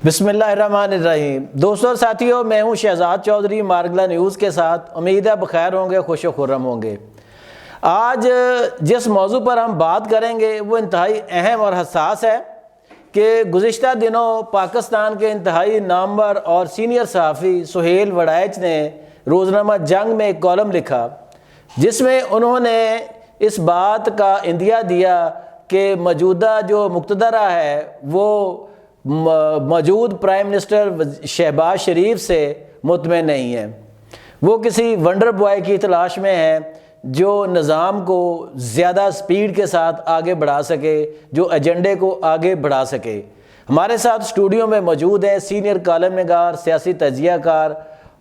بسم اللہ الرحمن الرحیم۔ دوستوں اور ساتھیوں، میں ہوں شہزاد چودھری مارگلا نیوز کے ساتھ۔ امید ہے بخیر ہوں گے، خوش و خرم ہوں گے۔ آج جس موضوع پر ہم بات کریں گے وہ انتہائی اہم اور حساس ہے کہ گزشتہ دنوں پاکستان کے انتہائی نامور اور سینئر صحافی سہیل وڑائچ نے روزنامہ جنگ میں ایک کالم لکھا، جس میں انہوں نے اس بات کا اندیا دیا کہ موجودہ جو مقتدرہ ہے وہ موجود پرائم منسٹر شہباز شریف سے مطمئن نہیں ہے۔ وہ کسی ونڈر بوائے کی تلاش میں ہیں جو نظام کو زیادہ سپیڈ کے ساتھ آگے بڑھا سکے، جو ایجنڈے کو آگے بڑھا سکے۔ ہمارے ساتھ اسٹوڈیو میں موجود ہیں سینئر کالم نگار، سیاسی تجزیہ کار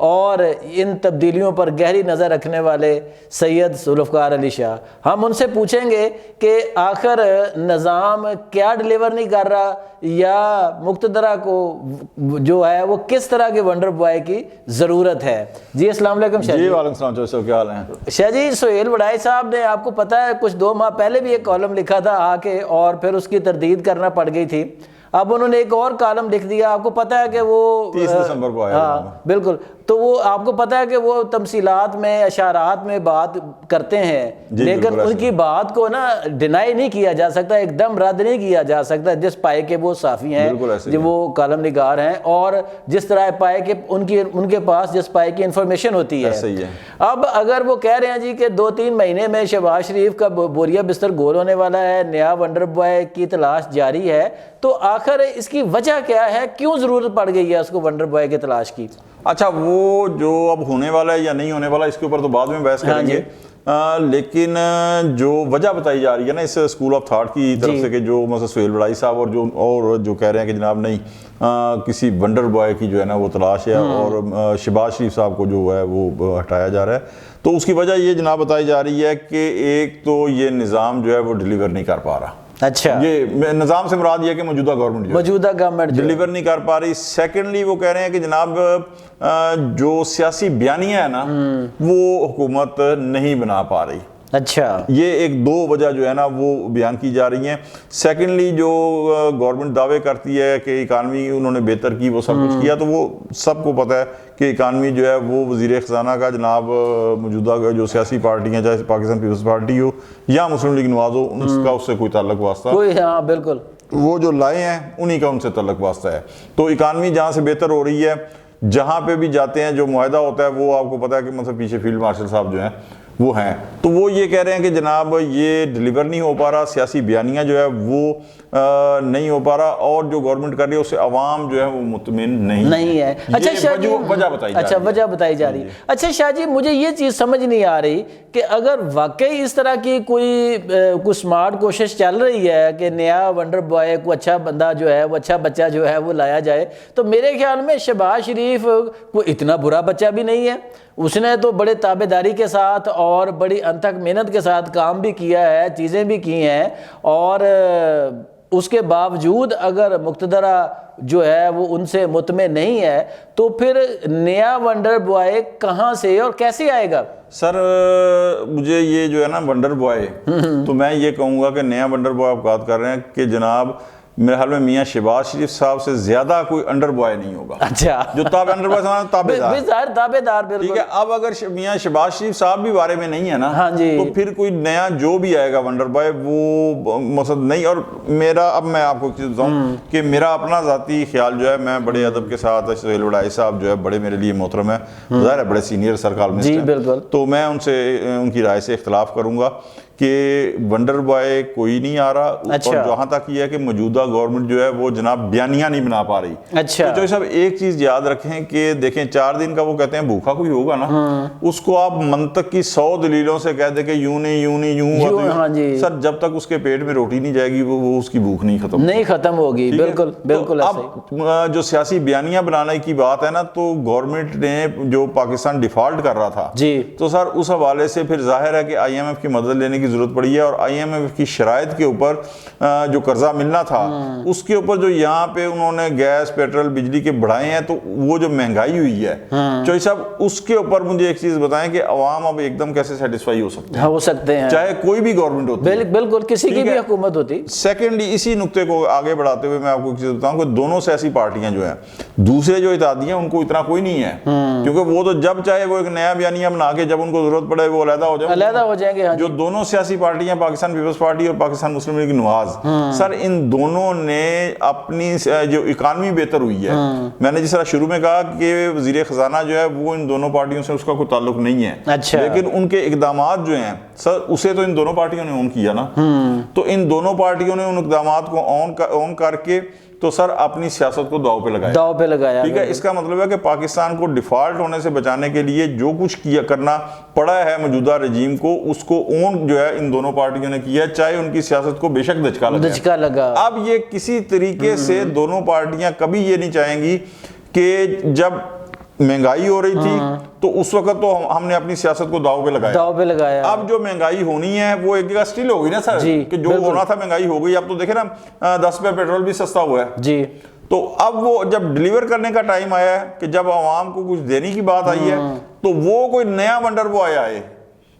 اور ان تبدیلیوں پر گہری نظر رکھنے والے سید ذوالفقار علی شاہ۔ ہم ان سے پوچھیں گے کہ آخر نظام کیا ڈیلیور نہیں کر رہا، یا مقتدرہ کو جو ہے وہ کس طرح کے ونڈر بوائے کی ضرورت ہے۔ جی السلام علیکم شاہ جی۔ وعلیکم السلام صاحب، کیا حال ہیں؟ شاہ جی، سہیل وڑائچ صاحب نے آپ کو پتہ ہے کچھ 2 ماہ پہلے بھی ایک کالم لکھا تھا آ کے، اور پھر اس کی تردید کرنا پڑ گئی تھی۔ اب انہوں نے ایک اور کالم لکھ دیا، آپ کو پتہ ہے کہ وہ 30 دسمبر کو آیا۔ ہاں بالکل، تو وہ آپ کو پتہ ہے کہ وہ تمثیلات میں، اشارات میں بات کرتے ہیں، لیکن ان کی بات کو نا ڈینائی نہیں کیا جا سکتا، ایک دم رد نہیں کیا جا سکتا، جس پائے کے وہ صحافی ہیں، جو وہ کالم نگار ہیں، اور جس طرح پائے کہ ان کے پاس جس پائے کی انفارمیشن ہوتی ہے۔ اب اگر وہ کہہ رہے ہیں جی کہ 2-3 مہینے میں شہباز شریف کا بوریا بستر گول ہونے والا ہے، نیا ونڈر بوائے کی تلاش جاری ہے، تو آخر اس کی وجہ کیا ہے؟ کیوں ضرورت پڑ گئی ہے اس کو ونڈر بوائے کی تلاش کی؟ اچھا، وہ جو اب ہونے والا ہے یا نہیں ہونے والا، اس کے اوپر تو بعد میں بحث کریں گے، لیکن جو وجہ بتائی جا رہی ہے نا اس اسکول آف تھاٹ کی طرف سے، کہ جو مثلا سہیل وڑائچ صاحب اور جو کہہ رہے ہیں کہ جناب نہیں کسی ونڈر بوائے کی جو ہے نا وہ تلاش ہے، اور شہباز شریف صاحب کو جو ہے وہ ہٹایا جا رہا ہے، تو اس کی وجہ یہ جناب بتائی جا رہی ہے کہ ایک تو یہ نظام جو ہے وہ ڈیلیور نہیں کر پا رہا۔ اچھا، یہ نظام سے مراد یہ ہے کہ موجودہ گورنمنٹ ڈیلیور نہیں کر پا رہی۔ سیکنڈلی وہ کہہ رہے ہیں کہ جناب جو سیاسی بیانیہ ہے نا وہ حکومت نہیں بنا پا رہی۔ اچھا، یہ ایک 2 وجہ جو ہے نا وہ بیان کی جا رہی ہیں۔ سیکنڈلی جو گورنمنٹ دعوے کرتی ہے کہ اکانومی انہوں نے بہتر کی، وہ سب کچھ کیا، تو وہ سب کو پتہ ہے کہ اکانومی جو ہے وہ وزیر خزانہ کا جناب موجودہ جو سیاسی پارٹیاں، چاہے پاکستان پیپلز پارٹی ہو یا مسلم لیگ نواز ہو، اس سے کوئی تعلق واسطہ ہاں بالکل، وہ جو لائے ہیں انہی کا ان سے تعلق واسطہ ہے۔ تو اکانومی جہاں سے بہتر ہو رہی ہے، جہاں پہ بھی جاتے ہیں جو معاہدہ ہوتا ہے، وہ آپ کو پتہ ہے کہ مطلب پیچھے فیلڈ مارشل صاحب جو ہیں وہ ہیں، تو وہ یہ کہہ رہے ہیں کہ جناب یہ ڈیلیور نہیں ہو پا رہا، سیاسی بیانیہ جو ہے وہ نہیں ہو پا رہا، اور جو گورنمنٹ کر رہی ہے اس سے عوام جو ہے وہ مطمئن نہیں ہے۔ اچھا شاہ جی، وجہ بتائی جا رہی ہے۔ اچھا شاہ جی، مجھے یہ چیز سمجھ نہیں آ رہی کہ اگر واقعی اس طرح کی کوئی سمارٹ کوشش چل رہی ہے کہ نیا ونڈر بوائے کو اچھا بندہ جو ہے وہ اچھا بچہ جو ہے وہ لایا جائے، تو میرے خیال میں شہباز شریف کوئی اتنا برا بچہ بھی نہیں ہے۔ اس نے تو بڑے تابعداری کے ساتھ اور بڑی انتھک محنت کے ساتھ کام بھی کیا ہے، چیزیں بھی کی ہیں، اور اس کے باوجود اگر مقتدرہ جو ہے وہ ان سے مطمئن نہیں ہے، تو پھر نیا ونڈر بوائے کہاں سے اور کیسے آئے گا؟ سر مجھے یہ جو ہے نا ونڈر بوائے، تو میں یہ کہوں گا کہ نیا ونڈر بوائے آپ بات کر رہے ہیں کہ جناب میرے حال میں میاں شہباز شریف صاحب سے زیادہ کوئی انڈر بوائے نہیں ہوگا۔ اچھا، جو انڈر بوائے تابعدار، ٹھیک ہے۔ اب اگر میاں شہباز شریف صاحب بھی بارے میں نہیں ہے نا، تو پھر کوئی نیا جو بھی آئے گا ونڈر بوائے وہ مقصد نہیں۔ اور میرا، اب میں آپ کو چیز بتاؤں کہ میرا اپنا ذاتی خیال جو ہے، میں بڑے ادب کے ساتھ سہیل وڑائچ صاحب جو ہے بڑے میرے لیے محترم ہے، ظاہر ہے بڑے سینئر سرکال میں، تو میں ان سے ان کی رائے سے اختلاف کروں گا کہ ونڈر بوائے کوئی نہیں آ رہا، اور جہاں تک یہ ہے کہ موجودہ گورنمنٹ جو ہے وہ جناب بیانیہ نہیں بنا پا رہی۔ تو جو صاحب ایک چیز یاد رکھیں کہ دیکھیں 4 دن کا وہ کہتے ہیں بھوکا کوئی ہوگا نا، اس کو آپ منطق کی 100 دلیلوں سے کہہ دیں کہ یوں نہیں یوں نہیں یوں ہوا، تو سر جب تک اس کے پیٹ میں روٹی نہیں جائے گی وہ اس کی بھوک نہیں ختم ہوگی۔ بالکل بالکل۔ اب جو سیاسی بیانیہ بنانے کی بات ہے نا، تو گورنمنٹ نے جو پاکستان ڈیفالٹ کر رہا تھا، تو سر اس حوالے سے پھر ظاہر ہے کہ IMF کی مدد لینے کی ضرورت پڑی ہے, اور IMF کی شرائط کے اوپر جو قرضہ ملنا تھا اس کے اوپر جو یہاں پہ انہوں نے گیس پیٹرول بجلی کے بڑھائے ہیں, تو وہ جو مہنگائی ہوئی ہے چوہدری صاحب, اس کے اوپر مجھے ایک چیز بتائیں کہ عوام اب ایک دم کیسے سیٹسفائی ہو سکتے ہیں چاہے کوئی بھی گورنمنٹ ہوتی ہے, بالکل کسی کی بھی حکومت ہوتی. سیکنڈلی اسی نقطے کو آگے بڑھاتے ہوئے میں آپ کو ایک چیز بتاؤں کہ دونوں سیاسی پارٹیاں جو ہیں, دوسرے جو اتحادی ہیں ان کو اتنا کوئی نہیں ہے, کیونکہ وہ تو جب چاہے وہ ایک نیا بیانیہ بنا کے جب ان کو ضرورت پڑے وہ علیحدہ ہو جائیں گے. جو دونوں سیاسی پارٹیاں پاکستان پیپلز پارٹی اور پاکستان مسلم لیگ نواز, سر ان دونوں نے اپنی جو اکانومی بہتر ہوئی ہے, میں نے جس طرح شروع میں کہا کہ وزیر خزانہ جو ہے وہ ان دونوں پارٹیوں سے اس کا کوئی تعلق نہیں ہے, لیکن ان کے اقدامات جو ہیں سر اسے تو ان دونوں پارٹیوں نے اون کیا نا, تو ان دونوں پارٹیوں نے ان اقدامات کو اون کر کے تو سر اپنی سیاست کو داؤ پہ لگایا. ٹھیک ہے, اس کا مطلب ہے کہ پاکستان کو ڈیفالٹ ہونے سے بچانے کے لیے جو کچھ کرنا پڑا ہے موجودہ رجیم کو, اس کو اون جو ہے ان دونوں پارٹیوں نے کیا ہے, چاہے ان کی سیاست کو بے شک دھچکا لگا. اب یہ کسی طریقے سے دونوں پارٹیاں کبھی یہ نہیں چاہیں گی کہ جب مہنگائی ہو رہی تھی تو اس وقت تو ہم نے اپنی سیاست کو داؤ پہ لگایا. اب جو مہنگائی ہونی ہے وہ ایک جگہ سٹل ہو گئی نا سر, کہ جو ہونا تھا مہنگائی ہو گئی. اب تو دیکھیں نا 10 روپے پیٹرول بھی سستا ہوا ہے, تو اب وہ جب ڈیلیور کرنے کا ٹائم آیا ہے کہ جب عوام کو کچھ دینے کی بات آئی ہے تو وہ کوئی نیا ونڈر وہ آیا ہے,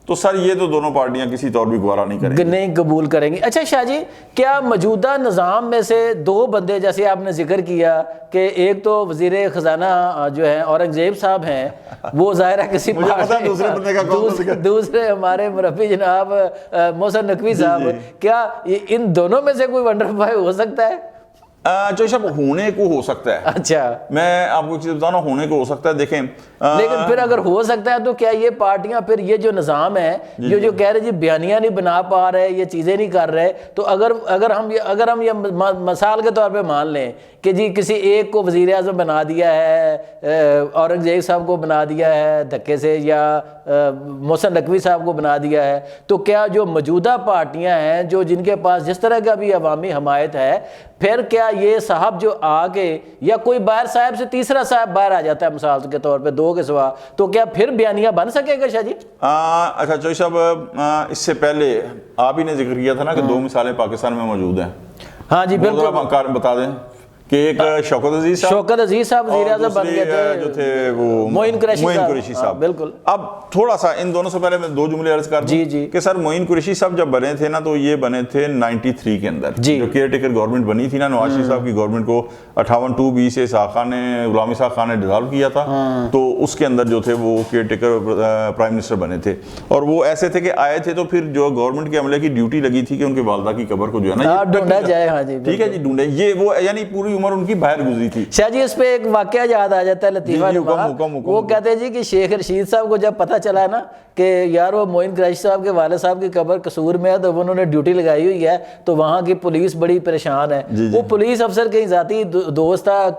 تو سر یہ تو دونوں پارٹیاں کسی طور بھی گوارا نہیں قبول کریں گی. اچھا شاہ جی, کیا موجودہ نظام میں سے دو بندے جیسے آپ نے ذکر کیا کہ ایک تو وزیر خزانہ جو ہیں اورنگزیب صاحب ہیں, وہ ظاہر ہے کسی دوسرے ہمارے مربی جناب محسن نقوی صاحب, کیا ان دونوں میں سے کوئی ونڈر بوائے ہو سکتا ہے؟ جو سب ہونے کو ہو سکتا ہے. اچھا, میں آپ کو چیز بتانا, ہونے کو ہو سکتا ہے. دیکھیں لیکن پھر اگر ہو سکتا ہے تو کیا یہ پارٹیاں پھر یہ جو نظام ہے جو کہہ رہے جی بیانیہ نہیں بنا پا رہے, یہ چیزیں نہیں کر رہے, تو اگر ہم یہ مثال کے طور پہ مان لیں کہ جی کسی ایک کو وزیر اعظم بنا دیا ہے, اورنگزیب صاحب کو بنا دیا ہے دھکے سے, یا محسن نقوی صاحب کو بنا دیا ہے, تو کیا جو موجودہ پارٹیاں ہیں جو جن کے پاس جس طرح کا بھی عوامی حمایت ہے, پھر کیا یہ صاحب جو آگے یا کوئی باہر صاحب سے تیسرا صاحب باہر آ جاتا ہے مثال کے طور پہ دو کے سوا, تو کیا پھر بیانیہ بن سکے گا شاہ جی؟ اچھا چوہدری صاحب, اس سے پہلے آپ ہی نے ذکر کیا تھا نا کہ دو مثالیں پاکستان میں موجود ہیں. ہاں جی بالکل, بتا دیں کہ ایک شوکت عزیز صاحب وزیر اعظم بن گئے تھے, جو تھے وہ معین قریشی صاحب. بالکل. اب تھوڑا سا ان دونوں سے پہلے میں دو جملے عرض کر دوں کہ سر معین قریشی صاحب جب بنے تھے نا, تو یہ بنے تھے 93 کے اندر, جو کیئر ٹیکر گورنمنٹ بنی تھی نا نواز شریف صاحب کی گورنمنٹ کو 58-2 سے غلام اسحاق خان نے ڈیزالو کیا تھا, تو اس کے اندر جو تھے وہ کیئر ٹیکر پرائم منسٹر بنے تھے, اور وہ ایسے تھے کہ آئے تھے تو پھر جو گورنمنٹ کے عملے کی ڈیوٹی لگی تھی کہ ان کے والدہ کی قبر کو جو ہے نا ڈھونڈا جائے. ہاں جی ٹھیک ہے جی, ڈھونڈے. یہ وہ یعنی پوری عمر ان کی باہر گزری تھی. شاہ جی اس پہ ایک واقعہ یاد آ جاتا ہے لطیفہ نما, وہ کہتے ہیں جی کہ شیخ رشید صاحب کو جب پتہ چلا نا کہ یار وہ معین قریشی صاحب کے والد صاحب کی قبر قصور میں ہے, تو انہوں نے ڈیوٹی لگائی ہوئی ہے, تو وہاں کی پولیس بڑی پریشان ہے. وہ پولیس افسر کہیں ذاتی دوست تھا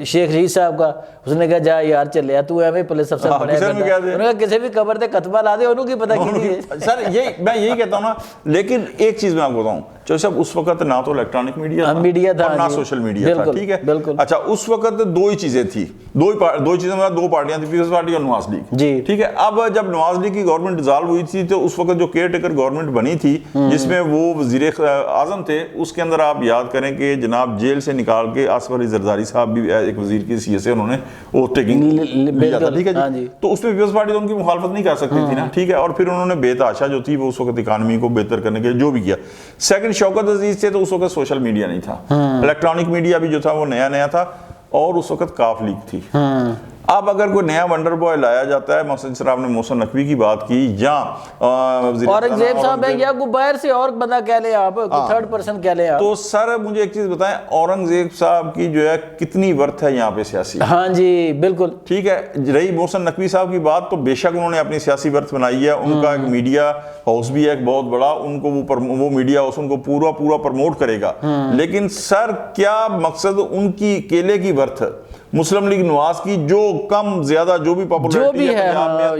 شیخ رشید صاحب کا, اس نے کہا جا یار چلے تو ایویں پولیس افسر بنے, انہوں نے کہا کسی بھی قبر تے کتبہ لا دے, انہوں کی پتہ کی سر. میں یہی کہتا ہوں نا, لیکن ایک چیز میں آپ کو بتاؤں چوہدری صاحب, اس وقت نہ تو الیکٹرانک میڈیا تھا نہ سوشل میڈیا تھا. ٹھیک ہے, اچھا اس وقت دو ہی چیزیں تھیں, دو چیزیں دو پارٹیاں تھیں, پیپلز پارٹی اور نواز لیگ. ٹھیک ہے, اب جب نواز لیگ کی گورنمنٹ ڈیزالو ہوئی تھی تو اس وقت جو کیئر ٹیکر گورنمنٹ بنی تھی جس میں وہ وزیر اعظم تھے, اس کے اندر آپ یاد کریں کہ جناب جیل سے نکال کے آصف علی زرداری صاحب بھی ایک وزیر کی حیثیت سے انہوں نے وہ ٹیکنگ لیا تھا. ٹھیک ہے جی, تو اس میں پیپلز پارٹی تو ان کی مخالفت نہیں کر سکتی تھی نا. ٹھیک ہے, اور پھر انہوں نے بے تحاشا جو تھی وہ اس وقت اکانومی کو بہتر کرنے کے جو بھی کیا. سیکنڈ شوکت عزیز تھے, تو اس وقت سوشل میڈیا نہیں تھا, الیکٹرانک میڈیا بھی جو تھا وہ نیا تھا, اور اس وقت کاف لیگ تھی. اب اگر کوئی نیا ونڈر بوائے لایا جاتا ہے, مثلا جس طرح آپ نے محسن نقوی کی بات کی, یا اورنگزیب صاحب ہیں, یا کوئی باہر سے اور بندہ کہہ لیں آپ, تھرڈ پرسن کہہ لیں آپ, تو سر مجھے ایک چیز بتائیں, اورنگزیب صاحب کی جو ہے کتنی ورتھ ہے یہاں پہ سیاسی؟ ہاں جی بالکل ٹھیک ہے. رہی محسن نقوی صاحب کی بات, تو بے شک انہوں نے اپنی سیاسی ورتھ بنائی ہے, ان کا ایک میڈیا ہاؤس بھی ہے ایک بہت بڑا, ان کو وہ میڈیا ہاؤس ان کو پورا پروموٹ کرے گا. لیکن سر کیا مقصد ان کی کیلے کی ورتھ مسلم لیگ نواز کی جو کم زیادہ جو بھی پاپولیرٹی ہے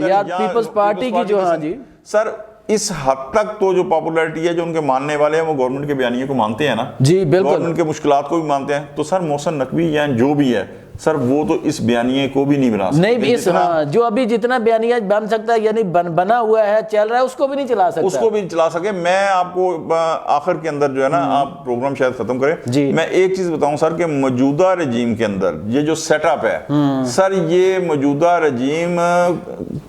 یا پیپلز پارٹی کی جو, ہاں جی سر اس حد تک تو جو پاپولیرٹی ہے جو ان کے ماننے والے ہیں وہ گورنمنٹ کے بیانیے کو مانتے ہیں نا جی بالکل, گورنمنٹ کے مشکلات کو بھی مانتے ہیں, تو سر محسن نقوی یا جو بھی ہے سر وہ تو اس بیانیے کو بھی نہیں بنا سکتے, نہیں اس جو ابھی جتنا بیانیہ بن سکتا ہے یعنی بنا ہوا ہے چل رہا ہے اس کو بھی نہیں چلا سکتا, اس کو بھی نہیں چلا سکے. میں آپ کو آخر کے اندر جو ہے نا, آپ پروگرام شاید ختم کریں, میں ایک چیز بتاؤں سر کہ موجودہ رجیم کے اندر یہ جو سیٹ اپ ہے سر, یہ موجودہ رجیم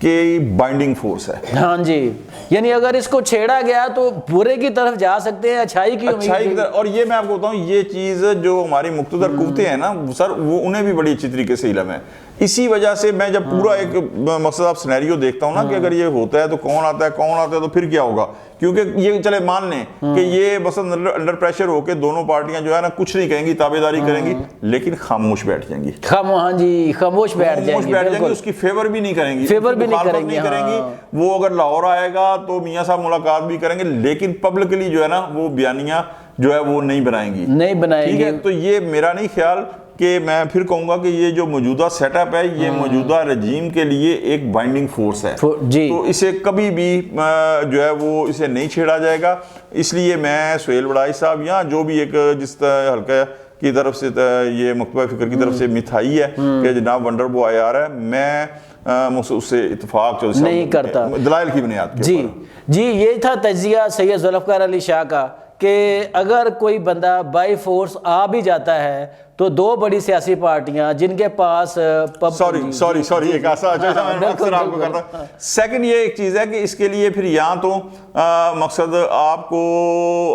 کی بائنڈنگ فورس ہے. ہاں جی, یعنی اگر اس کو چھیڑا گیا تو برے کی طرف جا سکتے ہیں, اچھائی کی امید. اور یہ میں آپ کو بتاؤں یہ چیز جو ہماری مقتدر قوتیں ہیں نا سر, وہ انہیں بھی بڑی اچھی طریقے سے علم ہے. اسی وجہ سے میں جب پورا ایک مقصد آپ سینیریو دیکھتا ہوں نا کہ اگر یہ ہوتا ہے تو کون آتا ہے تو پھر کیا ہوگا, کیونکہ یہ چلے مان لیں کہ یہ مثلا انڈر پریشر ہو کے دونوں پارٹیاں جو ہے نا کچھ نہیں کہیں گی, تابعداری کریں گی, لیکن خاموش بیٹھ جائیں گی. ہاں جی, خاموش بیٹھ جائیں گی, اس کی فیور بھی نہیں کریں گی, فیور بھی نہیں کریں گی. وہ اگر لاہور آئے گا تو میاں صاحب ملاقات بھی کریں گے, لیکن پبلکلی جو ہے نا وہ بیانیہ جو ہے وہ نہیں بنائیں گی. ٹھیک ہے, تو یہ میرا نہیں خیال کہ میں پھر کہوں گا کہ یہ جو موجودہ سیٹ اپ ہے یہ موجودہ رجیم کے لیے ایک بائنڈنگ فورس ہے, تو اسے کبھی بھی جو ہے وہ اسے نہیں چھیڑا جائے گا. اس لیے میں سہیل وڑائی صاحب یا جو بھی ایک جس حلقہ کی طرف سے یہ مکتبہ فکر کی طرف سے مت آئی ہے کہ جناب ونڈر بوائے آ رہا ہے, میں اس سے اتفاق نہیں کرتا دلائل کی بنیاد کے جی یہ تھا تجزیہ سید ذوالفقار علی شاہ کا کہ اگر کوئی بندہ بائی فورس آ بھی جاتا ہے تو دو بڑی سیاسی پارٹیاں جن کے پاس سوری ایک ایسا سیکنڈ یہ ایک چیز ہے کہ اس کے لیے پھر یہاں تو مقصد آپ کو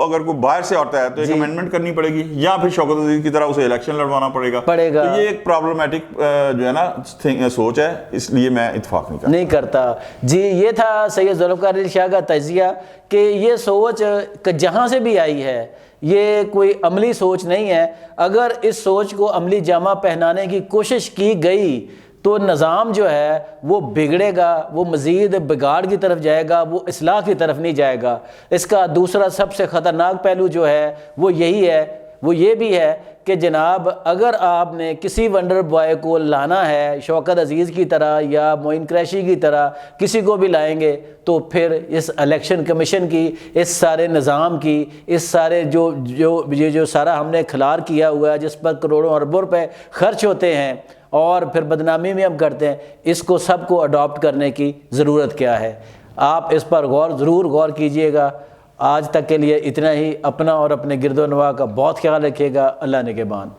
اگر کوئی باہر سے آتا ہے تو ایک امینڈمنٹ کرنی پڑے گی, یا پھر شوکت عزیز کی طرح اسے الیکشن لڑوانا پڑے گا. تو یہ ایک پرابلمٹک جو ہے نا سوچ ہے, اس لیے میں اتفاق نہیں کرتا. جی یہ تھا سید ذوالفقار علی شاہ کا تجزیہ کہ یہ سوچ جہاں سے بھی آئی ہے یہ کوئی عملی سوچ نہیں ہے. اگر اس سوچ کو عملی جامہ پہنانے کی کوشش کی گئی تو نظام جو ہے وہ بگڑے گا, وہ مزید بگاڑ کی طرف جائے گا, وہ اصلاح کی طرف نہیں جائے گا. اس کا دوسرا سب سے خطرناک پہلو جو ہے وہ یہی ہے, وہ یہ بھی ہے کہ جناب اگر آپ نے کسی ونڈر بوائے کو لانا ہے شوکت عزیز کی طرح یا معین قریشی کی طرح کسی کو بھی لائیں گے تو پھر اس الیکشن کمیشن کی, اس سارے نظام کی, اس سارے جو سارا ہم نے کھلار کیا ہوا ہے جس پر کروڑوں اربوں روپے خرچ ہوتے ہیں اور پھر بدنامی میں ہم کرتے ہیں, اس کو سب کو اڈاپٹ کرنے کی ضرورت کیا ہے. آپ اس پر ضرور غور کیجئے گا. آج تک کے لیے اتنا ہی. اپنا اور اپنے گرد و نواح کا بہت خیال رکھیے گا. اللہ نگہبان.